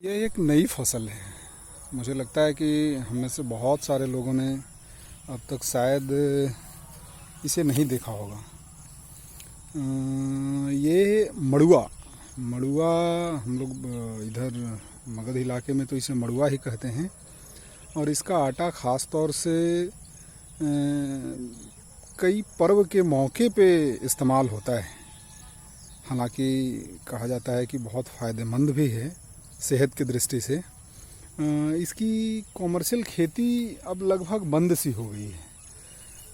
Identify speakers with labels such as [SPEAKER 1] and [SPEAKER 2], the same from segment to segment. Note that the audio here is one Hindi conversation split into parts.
[SPEAKER 1] ये एक नई फसल है। मुझे लगता है कि हम में से बहुत सारे लोगों ने अब तक शायद इसे नहीं देखा होगा। ये मड़ुआ मड़ुआ हम लोग इधर मगध इलाके में तो इसे मड़ुआ ही कहते हैं। और इसका आटा ख़ास तौर से कई पर्व के मौके पे इस्तेमाल होता है। हालांकि कहा जाता है कि बहुत फ़ायदेमंद भी है सेहत की दृष्टि से। इसकी कॉमर्शियल खेती अब लगभग बंद सी हो गई है।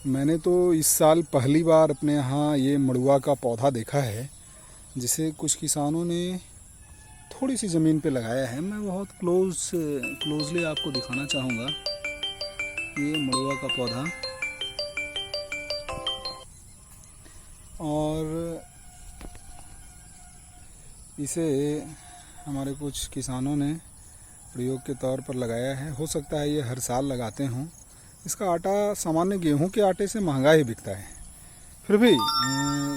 [SPEAKER 1] मैंने तो इस साल पहली बार अपने यहाँ ये मड़ुआ का पौधा देखा है, जिसे कुछ किसानों ने थोड़ी सी ज़मीन पे लगाया है। मैं बहुत क्लोजली आपको दिखाना चाहूँगा ये मड़ुआ का पौधा। और इसे हमारे कुछ किसानों ने प्रयोग के तौर पर लगाया है। हो सकता है ये हर साल लगाते हों। इसका आटा सामान्य गेहूं के आटे से महंगा ही बिकता है। फिर भी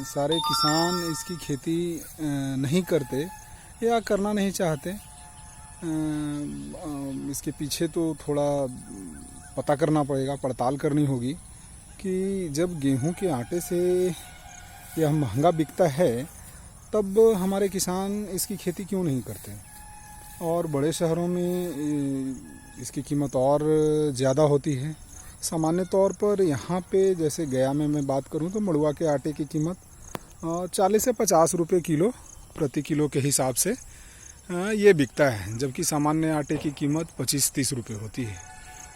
[SPEAKER 1] सारे किसान इसकी खेती नहीं करते या करना नहीं चाहते। इसके पीछे तो थोड़ा पता करना पड़ेगा, पड़ताल करनी होगी कि जब गेहूं के आटे से यह महंगा बिकता है तब हमारे किसान इसकी खेती क्यों नहीं करते। और बड़े शहरों में इसकी कीमत और ज़्यादा होती है। सामान्य तौर पर यहाँ पे जैसे गया में मैं बात करूँ तो मड़ुआ के आटे की कीमत 40 से 50 रुपये किलो प्रति किलो के हिसाब से ये बिकता है, जबकि सामान्य आटे की कीमत 25-30 रुपये होती है।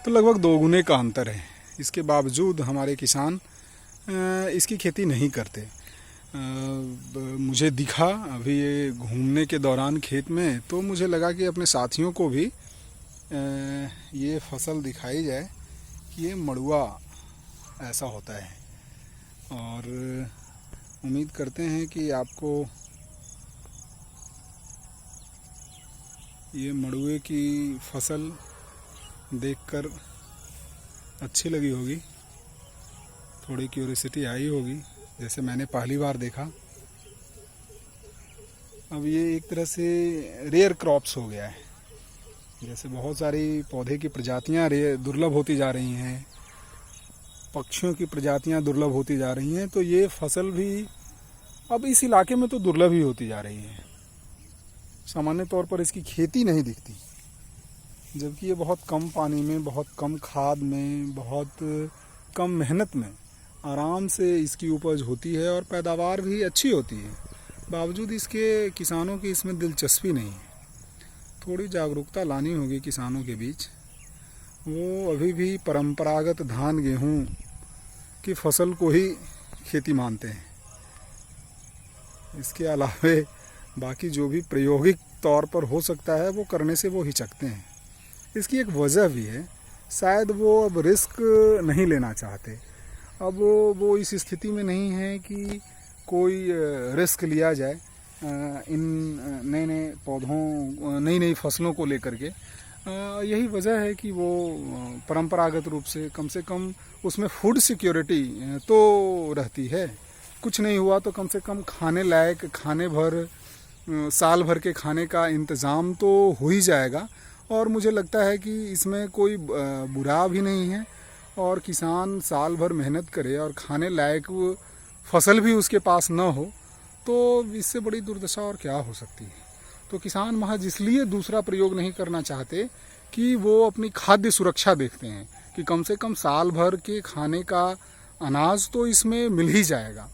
[SPEAKER 1] तो लगभग दोगुने का अंतर है। इसके बावजूद हमारे किसान इसकी खेती नहीं करते। मुझे दिखा अभी ये घूमने के दौरान खेत में, तो मुझे लगा कि अपने साथियों को भी ये फसल दिखाई जाए कि ये मड़ुआ ऐसा होता है। और उम्मीद करते हैं कि आपको ये मड़ुए की फसल देखकर अच्छी लगी होगी, थोड़ी क्यूरियोसिटी आई होगी जैसे मैंने पहली बार देखा। अब ये एक तरह से रेयर क्रॉप्स हो गया है। जैसे बहुत सारी पौधे की प्रजातियां दुर्लभ होती जा रही हैं, पक्षियों की प्रजातियां दुर्लभ होती जा रही हैं, तो ये फसल भी अब इस इलाके में तो दुर्लभ ही होती जा रही है। सामान्य तौर पर इसकी खेती नहीं दिखती, जबकि ये बहुत कम पानी में, बहुत कम खाद में, बहुत कम मेहनत में आराम से इसकी उपज होती है और पैदावार भी अच्छी होती है। बावजूद इसके किसानों की इसमें दिलचस्पी नहीं है। थोड़ी जागरूकता लानी होगी किसानों के बीच। वो अभी भी परंपरागत धान गेहूं की फसल को ही खेती मानते हैं। इसके अलावे बाकी जो भी प्रायोगिक तौर पर हो सकता है वो करने से वो हिचकते हैं। इसकी एक वजह भी है, शायद वो अब रिस्क नहीं लेना चाहते। अब वो इस स्थिति में नहीं है कि कोई रिस्क लिया जाए इन नए नए पौधों, नई नई फसलों को लेकर के। यही वजह है कि वो परंपरागत रूप से कम उसमें फूड सिक्योरिटी तो रहती है। कुछ नहीं हुआ तो कम से कम खाने लायक, खाने भर, साल भर के खाने का इंतज़ाम तो हो ही जाएगा। और मुझे लगता है कि इसमें कोई बुरा भी नहीं है। और किसान साल भर मेहनत करे और खाने लायक फसल भी उसके पास न हो, तो इससे बड़ी दुर्दशा और क्या हो सकती है। तो किसान महज इसलिए दूसरा प्रयोग नहीं करना चाहते कि वो अपनी खाद्य सुरक्षा देखते हैं कि कम से कम साल भर के खाने का अनाज तो इसमें मिल ही जाएगा।